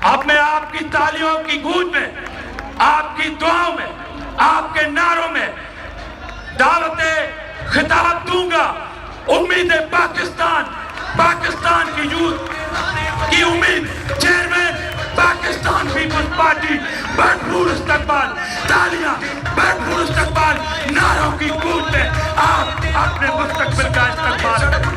اب میں آپ کی تالیوں کی گونج میں، آپ کی دعاؤں میں، آپ کے نعروں میں دعوت خطاب دوں گا۔ امید پاکستان، پاکستان کی یوتھ کی امید، چیئرمین پاکستان پیپلز پارٹی، بھرپور استقبال، تالیاں، بھرپور استقبال، نعروں کی گونج میں آپ اپنے مستقبل کا استقبال کریں۔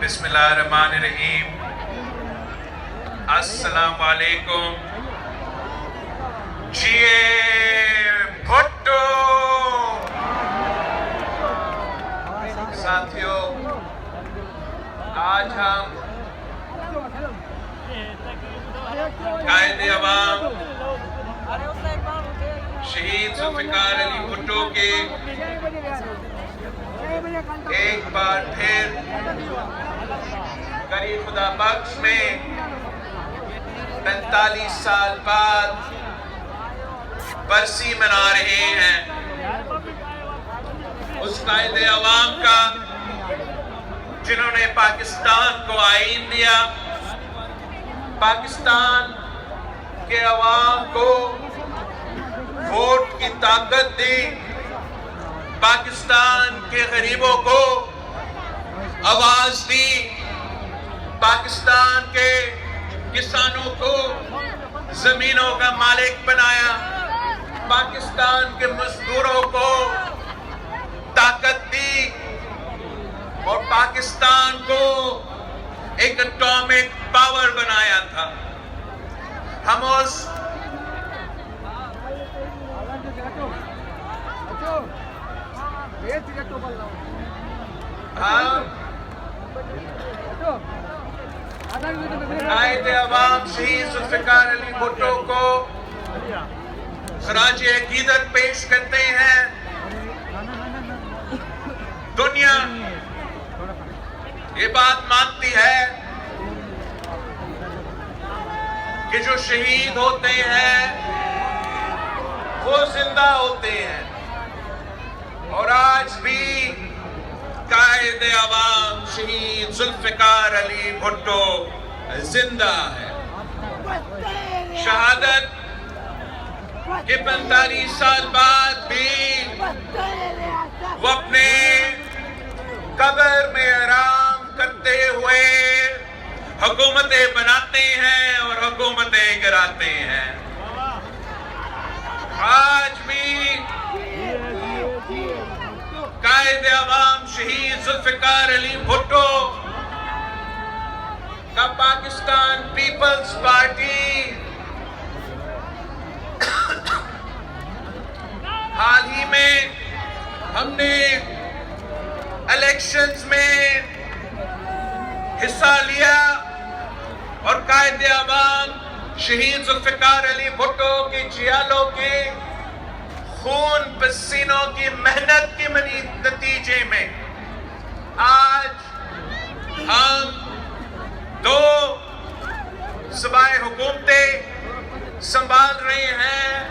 بسم اللہ الرحمن الرحیم۔ السلام علیکم۔ جیے بھٹو۔ ساتھیوں، آج ہم قائد عوام شہید ذوالفقار علی بھٹو کے ایک بار پھر غریب خدا بخش میں 45 سال بعد برسی منا رہے ہیں اس قائد عوام کا جنہوں نے پاکستان کو آئین دیا، پاکستان کے عوام کو ووٹ کی طاقت دی، پاکستان کے غریبوں کو آواز دی، پاکستان کے کسانوں کو زمینوں کا مالک بنایا، پاکستان کے مزدوروں کو طاقت دی اور پاکستان کو ایک اٹامک پاور بنایا تھا۔ ہم اس قائد عوام شہید ذوالفقار علی بھٹو کو خراج عقیدت پیش کرتے ہیں۔ دنیا یہ بات مانتی ہے کہ جو شہید ہوتے ہیں وہ زندہ ہوتے ہیں، اور آج بھی قائد عوام شہید ذوالفقار علی بھٹو زندہ ہے۔ شہادت کے 45 سال بعد بھی وہ اپنے قبر میں آرام کرتے ہوئے حکومتیں بناتے ہیں اور حکومتیں گراتے ہیں۔ آج بھی قائد عوام شہید ذوالفقار علی بھٹو کا پاکستان پیپلز پارٹی حال ہی میں ہم نے الیکشنز میں حصہ لیا اور قائد عوام شہید ذوالفقار علی بھٹو کے جیالوں کے خون پسینوں کی محنت کے نتیجے میں آج ہم 2 صوبائی حکومتیں سنبھال رہے ہیں،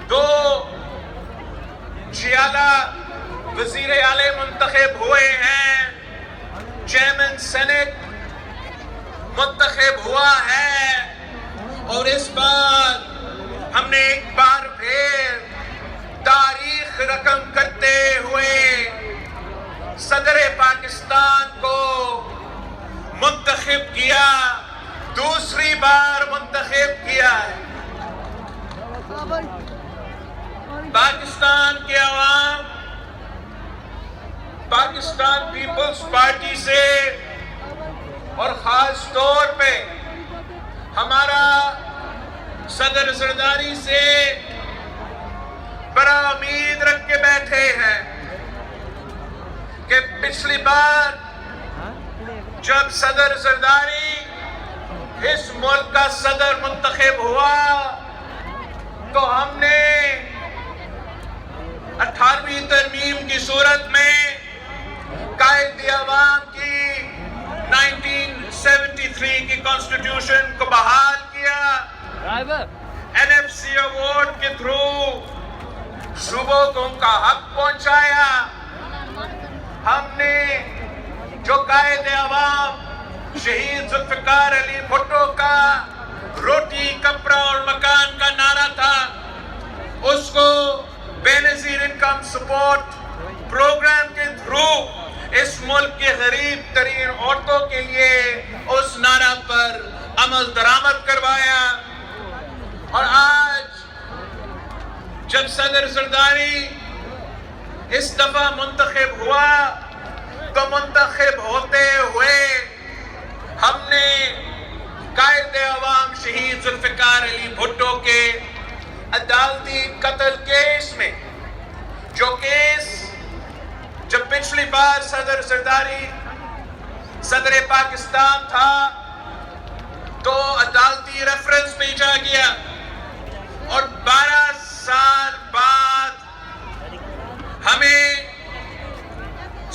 2 جیالہ وزیر اعلی منتخب ہوئے ہیں، پریزیڈنٹ سینٹ منتخب ہوا ہے اور اس بار ہم نے ایک بار پھر تاریخ رقم کرتے ہوئے صدر پاکستان کو منتخب کیا، دوسری بار منتخب کیا ہے۔ پاکستان کے عوام پاکستان پیپلز پارٹی سے اور خاص طور پہ ہمارا صدر زرداری سے بڑا امید رکھ کے بیٹھے ہیں کہ پچھلی بار جب صدر زرداری اس ملک کا صدر منتخب ہوا تو ہم نے 18ویں ترمیم کی صورت میں قائد عوام کی 1973 کی کانسٹیٹیوشن کو بحال کیا، NFC ایوارڈ کے تھرو صوبوں کو ان کا حق پہنچایا۔ ہم نے جو قائد عوام شہید ذوالفقار علی بھٹو کا روٹی کپڑا اور مکان کا نعرہ تھا، اس کو بے نظیر انکم سپورٹ پروگرام کے تھرو اس ملک کے غریب ترین عورتوں کے لیے اس نعرہ پر عمل درآمد کروایا۔ اور آج جب صدر زرداری اس دفعہ منتخب ہوا تو منتخب ہوتے ہوئے ہم نے قائد عوام شہید ذوالفقار علی بھٹو کے عدالتی قتل کیس میں، جو کیس جب پچھلی بار صدر زرداری صدر پاکستان تھا تو عدالتی ریفرنس بھیجا گیا اور 12 سال بعد ہمیں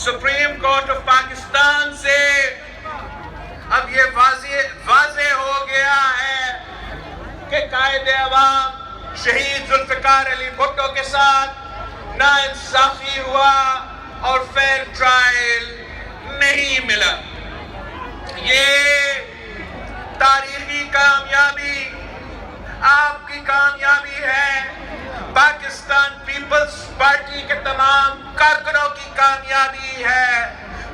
سپریم کورٹ آف پاکستان سے اب یہ واضح ہو گیا ہے کہ قائد عوام شہید ذوالفقار علی بھٹو کے ساتھ ناانصافی ہوا اور فیئر ٹرائل نہیں ملا۔ یہ تاریخی کامیابی آپ کی کامیابی ہے، پاکستان پیپلز پارٹی کے تمام کارکنوں کی کامیابی ہے،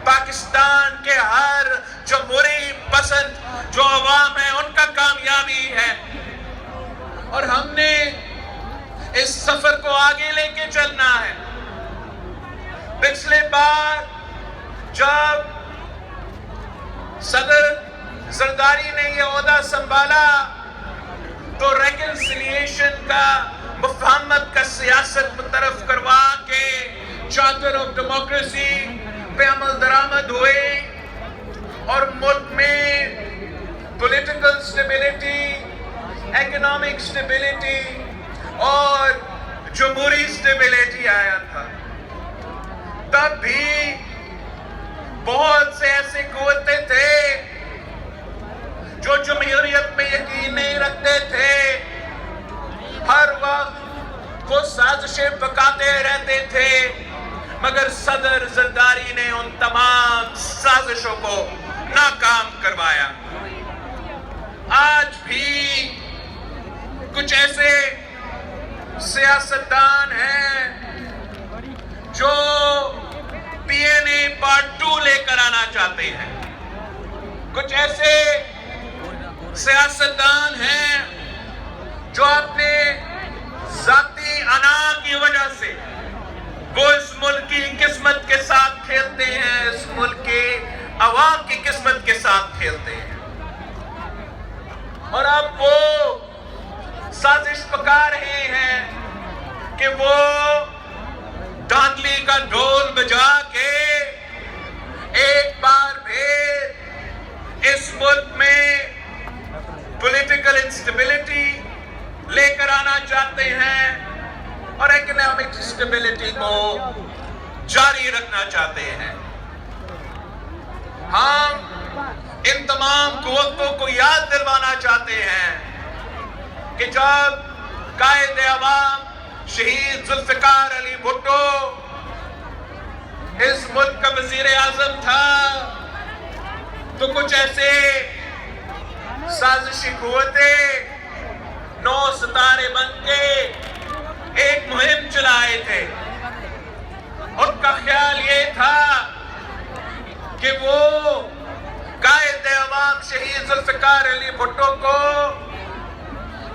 پاکستان کے ہر جمہوری پسند جو عوام ہے ان کا کامیابی ہے۔ اور ہم نے اس سفر کو آگے لے کے چلنا ہے۔ پچھلے بار جب صدر زرداری نے یہ عہدہ سنبھالا تو ریکنسیلیشن کا، مفاہمت کا سیاست طرف کروا کے چارٹر آف ڈیموکریسی پہ عمل درآمد ہوئے اور ملک میں پولیٹیکل سٹیبلٹی، اکنامک سٹیبلٹی اور جمہوری سٹیبلٹی آیا تھا۔ تب بھی بہت سے ایسے قوتیں تھے جو جمہوریت میں یقین نہیں رکھتے تھے، ہر وقت وہ سازشیں پکاتے رہتے تھے، مگر صدر زرداری نے ان تمام سازشوں کو ناکام کروایا۔ آج بھی کچھ ایسے سیاستدان ہیں جو PNA پارٹ 2 لے کر آنا چاہتے ہیں، کچھ ایسے سیاستدان ہیں جو اپنے ذاتی انا کی وجہ سے وہ اس ملک کی قسمت کے ساتھ کھیلتے ہیں، اس ملک کے عوام کی قسمت کے ساتھ کھیلتے ہیں، اور اب وہ سازش پکا رہے ہیں کہ وہ دھاندلی کا ڈھول بجا کے ایک بار پھر اس ملک میں پولیٹیکل انسٹیبلٹی لے کر آنا چاہتے ہیں اور اکنامک اسٹیبلٹی کو جاری رکھنا چاہتے ہیں۔ ہم ان تمام قوتوں کو یاد دلوانا چاہتے ہیں کہ جب قائد عوام شہید ذوالفقار علی بھٹو اس ملک کا وزیر اعظم تھا تو کچھ ایسے سازشی قوتیں 9 ستارے بن کے ایک مہم چلائے تھے. ان کا خیال یہ تھا کہ وہ قائد عوام شہید ذوالفقار علی بھٹو کو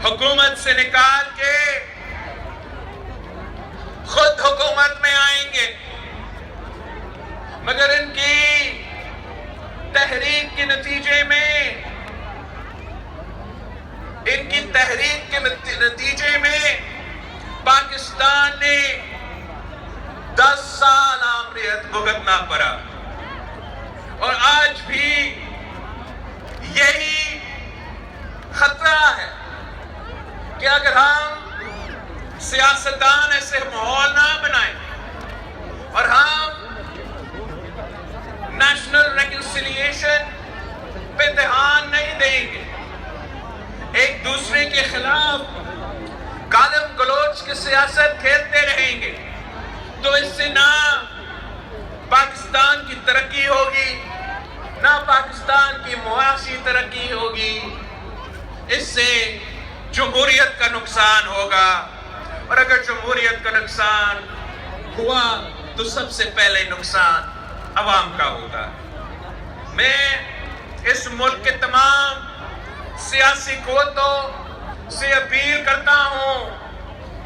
حکومت سے نکال کے خود حکومت میں آئیں گے. مگر ان کی تحریک کے نتیجے میں پاکستان نے 10 سال آمریت بھگتنا پڑا. اور آج بھی یہی خطرہ ہے کہ اگر ہم سیاستدان ایسے ماحول نہ بنائیں اور ہم نیشنل ریکنسیلیشن پہ دھیان نہیں دیں گے، ایک دوسرے کے خلاف گالم گلوچ کی سیاست کھیلتے رہیں گے، تو اس سے نہ پاکستان کی ترقی ہوگی، نہ پاکستان کی معاشی ترقی ہوگی. اس سے جمہوریت کا نقصان ہوگا، اور اگر جمہوریت کا نقصان ہوا تو سب سے پہلے نقصان عوام کا ہوگا. میں اس ملک کے تمام سیاسی قوتوں سے اپیل کرتا ہوں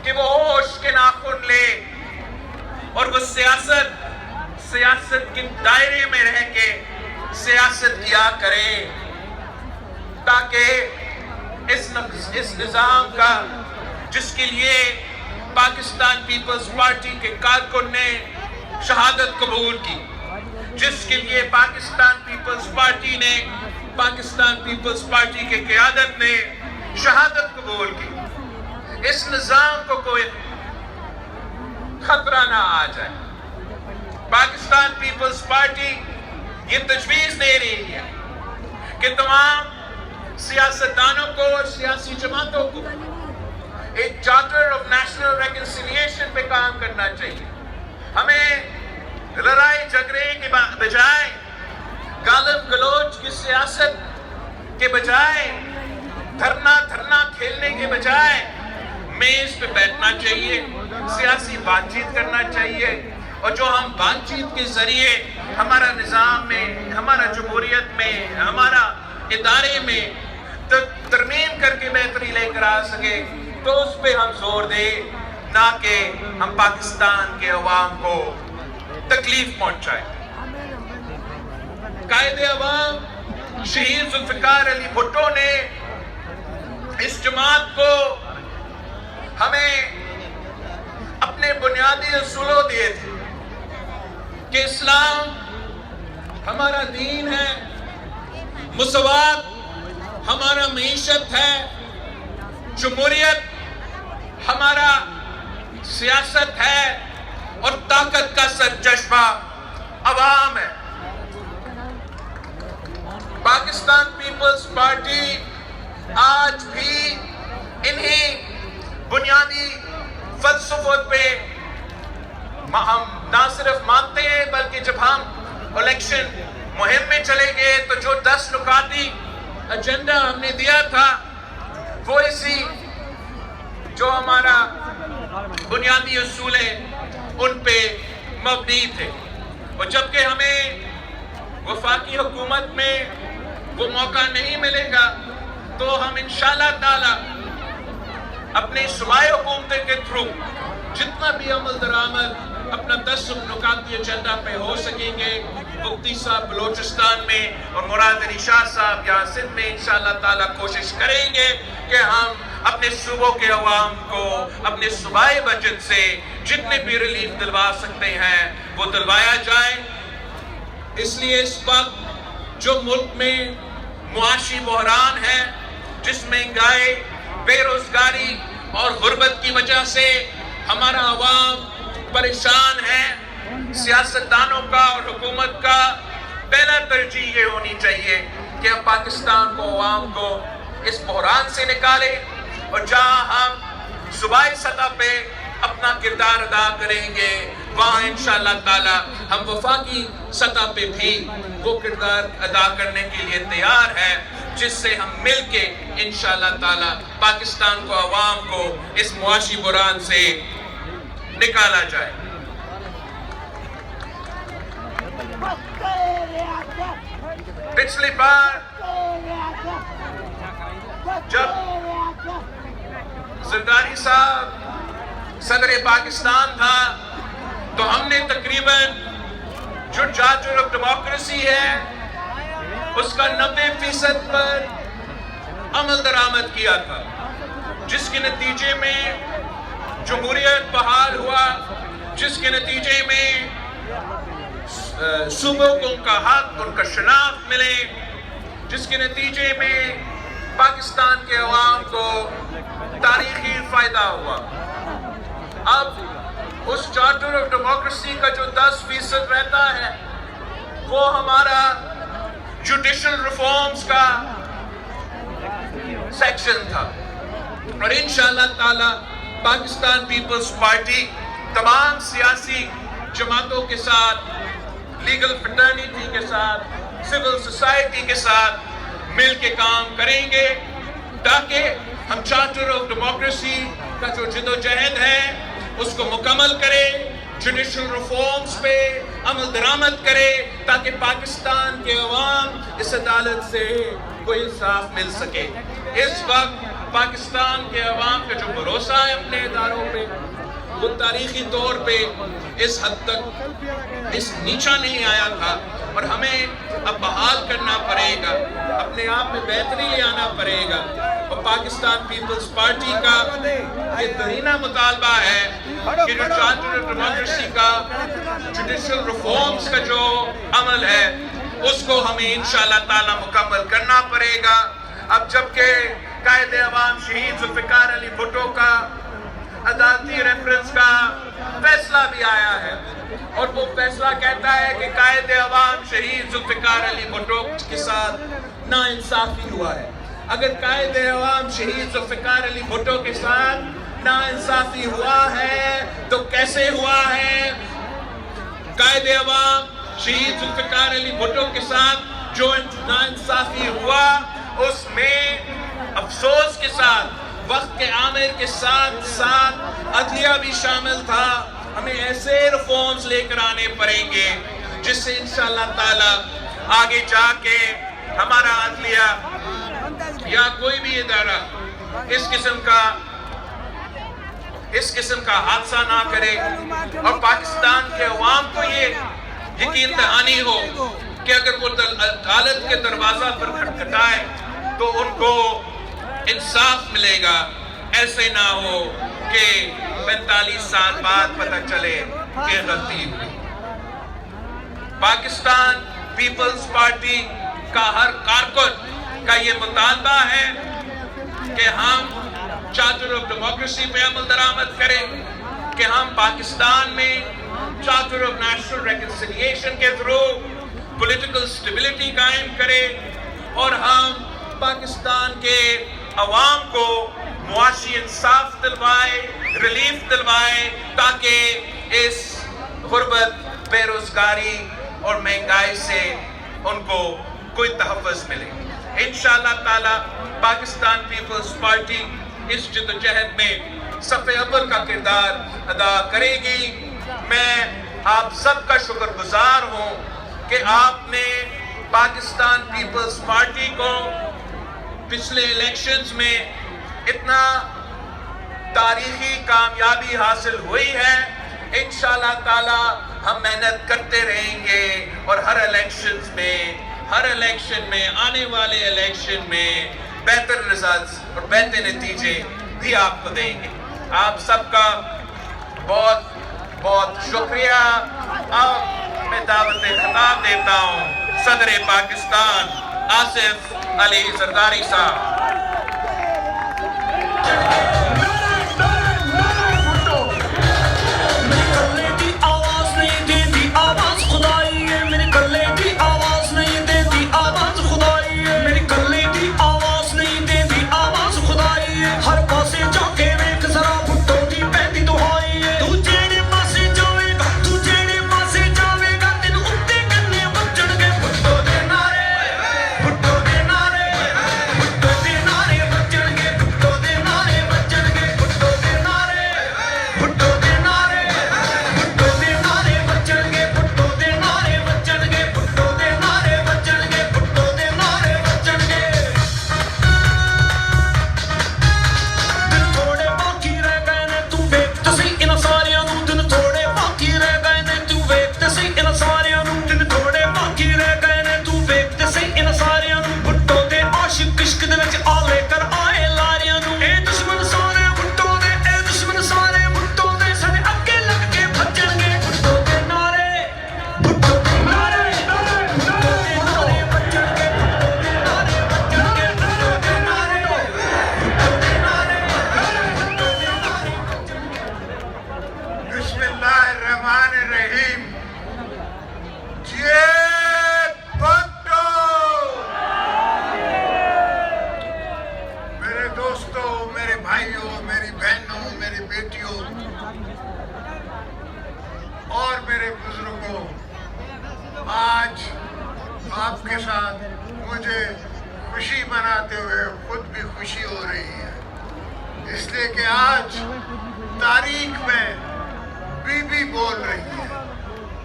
کہ وہ ہوش کے ناخن لے اور وہ سیاست کے دائرے میں رہ کے سیاست کیا کرے، تاکہ اس نظام کا جس کے لیے پاکستان پیپلز پارٹی کے کارکن نے شہادت قبول کی، جس کے لیے پاکستان پیپلز پارٹی نے پاکستان پیپلز پارٹی کے قیادت نے شہادت قبول کی، اس نظام کو کوئی خطرہ نہ آ جائے. پاکستان پیپلز پارٹی یہ تجویز دے رہی ہے کہ تمام سیاستدانوں کو اور سیاسی جماعتوں کو ایک چارٹر آف نیشنل ریکنسیلیشن پہ کام کرنا چاہیے. ہمیں لڑائی جھگڑے کے بجائے، گالم گلوچ کی سیاست کے بجائے، دھرنا کھیلنے کے بجائے میز پہ بیٹھنا چاہیے، سیاسی بات چیت کرنا چاہیے. اور جو ہم بات چیت کے ذریعے ہمارا نظام میں، ہمارا جمہوریت میں، ہمارا ادارے میں ترمیم کر کے بہتری لے کر آ سکے، تو اس پہ ہم زور دیں، نہ کہ ہم پاکستان کے عوام کو تکلیف پہنچائیں. قائد عوام شہید ذوالفقار علی بھٹو نے اس جماعت کو ہمیں اپنے بنیادی اصولوں دیے تھے کہ اسلام ہمارا دین ہے، مساوات ہمارا معیشت ہے، جمہوریت ہمارا سیاست ہے، اور طاقت کا سرچشمہ عوام ہے. پاکستان پیپلز پارٹی آج بھی انہی بنیادی فلسفوں پہ ہم نہ صرف مانتے ہیں، بلکہ جب ہم الیکشن مہم میں چلے گئے تو جو 10 نکاتی ایجنڈا ہم نے دیا تھا وہ اسی جو ہمارا بنیادی اصول ہے ان پہ مبنی تھے. اور جبکہ ہمیں وفاقی حکومت میں وہ موقع نہیں ملے گا تو ہم انشاءاللہ تعالی اپنے صوبائی حکومتیں کے تھرو جتنا بھی عمل درآمد اپنا 10 نکاتی ایجنڈا پہ ہو سکیں گے. مفتی صاحب بلوچستان میں اور مراد علی شاہ صاحب یہاں سندھ میں انشاءاللہ تعالی کوشش کریں گے کہ ہم اپنے صوبوں کے عوام کو اپنے صوبائی بجٹ سے جتنے بھی ریلیف دلوا سکتے ہیں وہ دلوایا جائے. اس لیے اس وقت جو ملک میں معاشی بحران ہے، جس میں مہنگائی، بے روزگاری اور غربت کی وجہ سے ہمارا عوام پریشان ہے، سیاستدانوں کا اور حکومت کا پہلا ترجیح یہ ہونی چاہیے کہ ہم پاکستان کو، عوام کو اس بحران سے نکالیں. اور جہاں ہم صوبائی سطح پہ اپنا کردار ادا کریں گے وہاں انشاءاللہ تعالی ہم وفاقی سطح پہ بھی وہ کردار ادا کرنے کے لیے تیار ہیں جس سے ہم مل کے انشاءاللہ تعالی پاکستان کو عوام کو اس معاشی بحران سے نکالا جائے. پچھلی بار جب زرداری صاحب صدر پاکستان تھا تو ہم نے تقریباً جو چارٹر آف ڈیموکریسی ہے اس کا 90% پر عمل درآمد کیا تھا جس کے نتیجے میں جمہوریت بحال ہوا جس کے نتیجے میں صوبوں کو ان کا حق ان کا شناخت ملے جس کے نتیجے میں پاکستان کے عوام کو تاریخی فائدہ ہوا. اب اس چارٹر آف ڈیموکریسی کا جو 10% رہتا ہے وہ ہمارا جوڈیشل ریفارمز کا سیکشن تھا اور انشاءاللہ تعالی پاکستان پیپلز پارٹی تمام سیاسی جماعتوں کے ساتھ لیگل فٹرنیٹی کے ساتھ سول سوسائٹی کے ساتھ مل کے کام کریں گے تاکہ ہم چارٹر آف ڈیموکریسی کا جو جدوجہد ہے اس کو مکمل کرے جوڈیشل ریفارمز پہ عمل درآمد کرے تاکہ پاکستان کے عوام اس عدالت سے کوئی انصاف مل سکے. اس وقت پاکستان کے عوام کا جو بھروسہ ہے اپنے اداروں پہ وہ تاریخی طور پہ اس حد تک اس نیچا نہیں آیا تھا اور ہمیں اب بحال کرنا پڑے گا اپنے آپ میں بہتری لے آنا پڑے گا اور پاکستان پیپلز پارٹی کا یہ درینہ مطالبہ ہے کہ جو چارٹر آف ڈیموکریسی کا جوڈیشل ریفارمز کا جو عمل ہے اس کو ہمیں انشاءاللہ تعالی مکمل کرنا پڑے گا. اب جبکہ قائد عوام شہید ذوالفقار علی بھٹو کا عدالتی ریفرنس کا فیصلہ بھی آیا ہے اور وہ فیصلہ کہتا ہے کہ قائد عوام شہید ذوالفقار علی بھٹو کے ساتھ ناانصافی ہوا ہے. اگر قائد عوام شہید ذوالفقار علی بھٹو کے ساتھ ناانصافی ہوا ہے تو کیسے ہوا ہے؟ قائد عوام شہید ذوالفقار علی بھٹو کے ساتھ جو ناانصافی ہوا اس میں افسوس کے ساتھ وقت کے عامر کے ساتھ ساتھ عدلیہ بھی شامل تھا. ہمیں ایسے ریفارمز لے کر آنے پڑیں گے جس سے انشاءاللہ تعالی آگے جا کے ہمارا عدلیہ یا کوئی بھی ادارہ اس قسم کا حادثہ نہ کرے اور پاکستان کے عوام کو یہ یقین دہانی ہو کہ اگر وہ عدالت کے دروازہ پر کھٹکھٹائے تو ان کو انصاف ملے گا. ایسے نہ ہو کہ 45 سال بعد پتہ چلے کہ غلطی ہوئی. پاکستان پیپلز پارٹی کا ہر کارکن کا یہ مطالبہ ہے کہ ہم چارٹر آف ڈیموکریسی پہ عمل درآمد کریں کہ ہم پاکستان میں چارٹر آف نیشنل ریکنسیلیشن کے تھرو پولیٹیکل سٹیبلٹی قائم کریں اور ہم پاکستان کے عوام کو معاشی انصاف دلوائے ریلیف دلوائے تاکہ اس غربت بے روزگاری اور مہنگائی سے ان کو کوئی تحفظ ملے. انشاءاللہ تعالی پاکستان پیپلز پارٹی اس جدوجہد میں صف اول کا کردار ادا کرے گی. میں آپ سب کا شکر گزار ہوں کہ آپ نے پاکستان پیپلز پارٹی کو پچھلے الیکشنز میں اتنا تاریخی کامیابی حاصل ہوئی ہے. انشاءاللہ تعالی ہم محنت کرتے رہیں گے اور ہر الیکشن میں آنے والے الیکشن میں بہتر رزلٹس اور بہتر نتیجے بھی آپ کو دیں گے. آپ سب کا بہت بہت شکریہ. اب میں دعوت خطاب دیتا ہوں صدر پاکستان آصف علی زرداری صاحب. ہر پاسے جا کے ویکھ ذرا بھٹو دی پہندی دہائی آج آپ کے ساتھ مجھے خوشی مناتے ہوئے خود بھی خوشی ہو رہی ہے، اس لیے کہ آج تاریخ میں بی بی بول رہی ہے،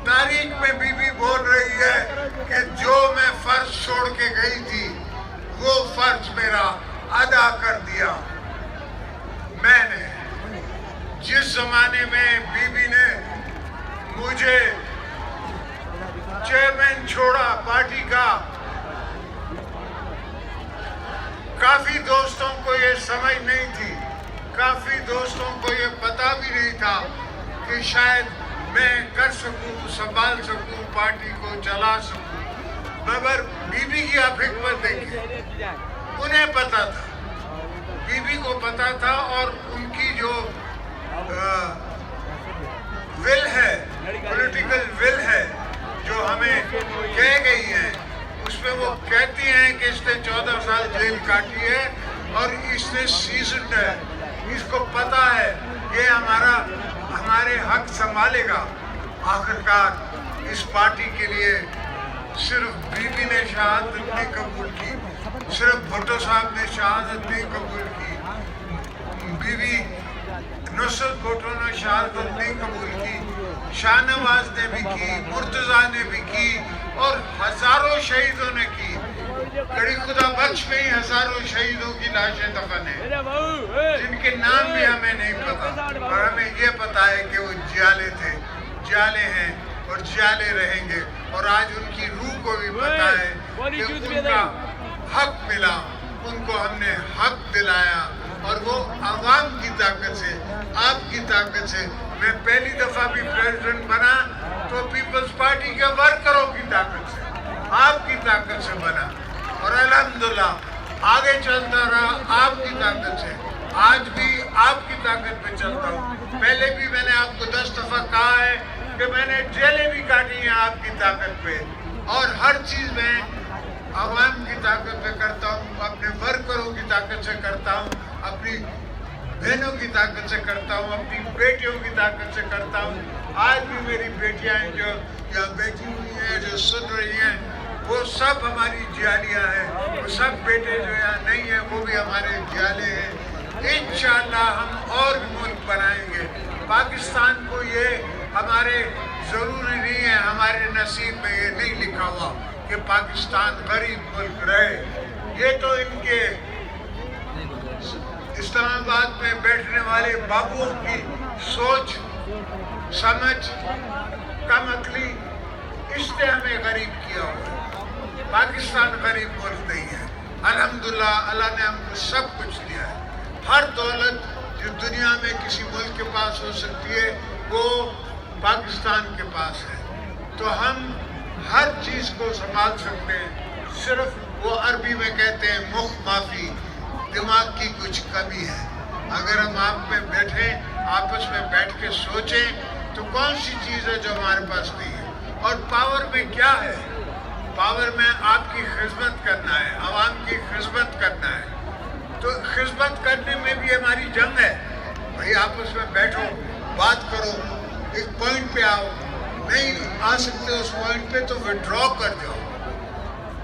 تاریخ میں بی بی بول رہی ہے کہ جو میں فرض چھوڑ کے گئی تھی وہ فرض میرا ادا کر دیا میں نے۔ جس زمانے میں بی بی نے مجھے چیئرمین چھوڑا پارٹی کا، کافی دوستوں کو یہ سمجھ نہیں تھی، کافی دوستوں کو یہ پتا بھی نہیں تھا کہ شاید میں کر سکوں، سنبھال سکوں، پارٹی کو چلا سکوں، مگر بی بی کی آپ حکمت دیکھیں، انہیں پتا تھا، بی بی کو پتا تھا، اور ان کی جو ول ہے، پولیٹیکل ول ہے جو ہمیں کہہ گئی ہے، اس میں وہ کہتی ہیں کہ اس نے 14 سال جیل کاٹی ہے اور اس نے سیزنڈ ہے، اس کو پتا ہے یہ ہمارے حق سنبھالے گا۔ آخرکار اس پارٹی کے لیے صرف بی بی نے شہادت نہیں قبول کی، صرف بھٹو صاحب نے شہادت نہیں قبول کی، بی بی نصرت بھٹو نے شہادت نہیں قبول کی، شاہ نواز نے بھی کی، مرتضیٰ نے بھی کی، اور ہزاروں شہیدوں نے کی۔ گڑی خدا بخش میں ہی ہزاروں شہیدوں کی لاشیں دفن ہیں جن کے نام بھی ہمیں نہیں پتا، اور ہمیں یہ پتا ہے کہ وہ جیالے تھے، جیالے ہیں اور جیالے رہیں گے، اور آج ان کی روح کو بھی پتا ہے کہ ان کا حق ملا، ان کو ہم نے حق دلایا، اور وہ عوام کی طاقت سے، آپ کی طاقت سے۔ میں پہلی دفعہ بھی پریزیڈنٹ بنا تو پیپلز پارٹی کے ورکروں کی طاقت سے، آپ کی طاقت سے بنا، اور الحمدللہ آگے چلتا رہا آپ کی طاقت سے، آج بھی آپ کی طاقت پہ چلتا ہوں۔ پہلے بھی میں نے آپ کو 10 دفعہ کہا ہے کہ میں نے جیلیں بھی کاٹی ہیں آپ کی طاقت پہ، اور ہر چیز میں عوام کی طاقت پہ کرتا ہوں، اپنے ورکروں کی طاقت سے کرتا ہوں، اپنی بہنوں کی طاقت سے کرتا ہوں، اپنی بیٹیوں کی طاقت سے کرتا ہوں۔ آج بھی میری بیٹیاں ہیں جو یہاں بیٹھی ہوئی ہیں، جو سن رہی ہیں، وہ سب ہماری جیالیاں ہیں، وہ سب بیٹے جو یہاں نہیں ہیں وہ بھی ہمارے جیالے ہیں۔ انشاءاللہ ہم اور بھی ملک بنائیں گے۔ پاکستان کو یہ ہمارے ضروری نہیں ہے، ہمارے نصیب میں یہ نہیں لکھا ہوا کہ پاکستان غریب ملک رہے، یہ تو ان کے اسلام آباد میں بیٹھنے والے بابوں کی سوچ سمجھ کم عقلی، اس نے ہمیں غریب کیا ہوا ہے۔ پاکستان غریب ملک نہیں ہے، الحمدللہ اللہ نے ہم کو سب کچھ دیا ہے۔ ہر دولت جو دنیا میں کسی ملک کے پاس ہو سکتی ہے وہ پاکستان کے پاس ہے، تو ہم ہر چیز کو سنبھال سکتے ہیں، صرف وہ عربی میں کہتے ہیں مخ مافی، دماغ کی کچھ کمی ہے۔ اگر ہم آپ میں بیٹھیں، آپس میں بیٹھ کے سوچیں تو کون سی چیز ہے جو ہمارے پاس نہیں ہے، اور پاور میں کیا ہے؟ پاور میں آپ کی خدمت کرنا ہے، عوام کی خدمت کرنا ہے، تو خدمت کرنے میں بھی ہماری جنگ ہے۔ بھائی آپس میں بیٹھو، بات کرو، ایک پوائنٹ پہ آؤ، نہیں آ سکتے اس پوائنٹ پہ تو وڈرا کر جاؤ۔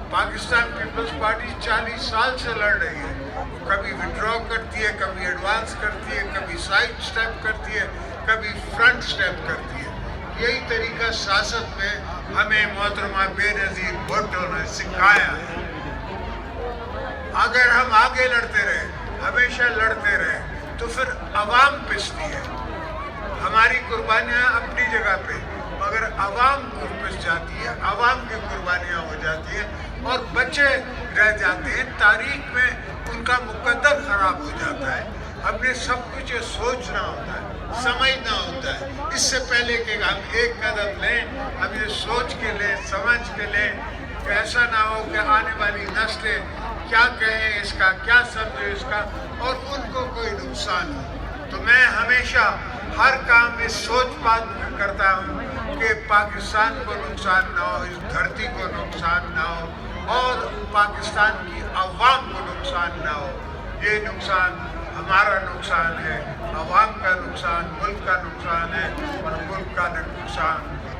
پاکستان پیپلز پارٹی 40 سال سے لڑ رہی ہے، کبھی وڈرا کرتی ہے، کبھی ایڈوانس کرتی ہے، کبھی سائڈ سٹیپ کرتی ہے، کبھی فرنٹ سٹیپ کرتی ہے۔ یہی طریقہ سیاست میں ہمیں محترمہ بے نظیر بھٹو نے سکھایا ہے۔ اگر ہم آگے لڑتے رہے، ہمیشہ لڑتے رہے، تو پھر عوام پستی ہے۔ ہماری قربانیاں اپنی جگہ پہ، مگر عوام پس جاتی ہے، عوام کی قربانیاں ہو جاتی ہیں، اور بچے رہ جاتے ہیں، تاریخ میں ان کا مقدر خراب ہو جاتا ہے۔ ہم نے سب کچھ یہ سوچنا ہوتا ہے، سمجھنا ہوتا ہے، اس سے پہلے کہ ہم ایک قدم لیں، ہم یہ سوچ کے لیں، سمجھ کے لیں کہ ایسا نہ ہو کہ آنے والی نسلیں کیا کہیں اس کا، کیا سمجھے اس کا، اور ان کو کوئی نقصان ہو۔ تو میں ہمیشہ ہر کام میں سوچ بات کرتا ہوں کہ پاکستان کو نقصان نہ ہو، اس دھرتی کو نقصان نہ ہو، اور پاکستان کی عوام کو نقصان نہ ہو۔ یہ نقصان ہمارا نقصان ہے، عوام کا نقصان، ملک کا نقصان ہے، اور ملک کا نقصان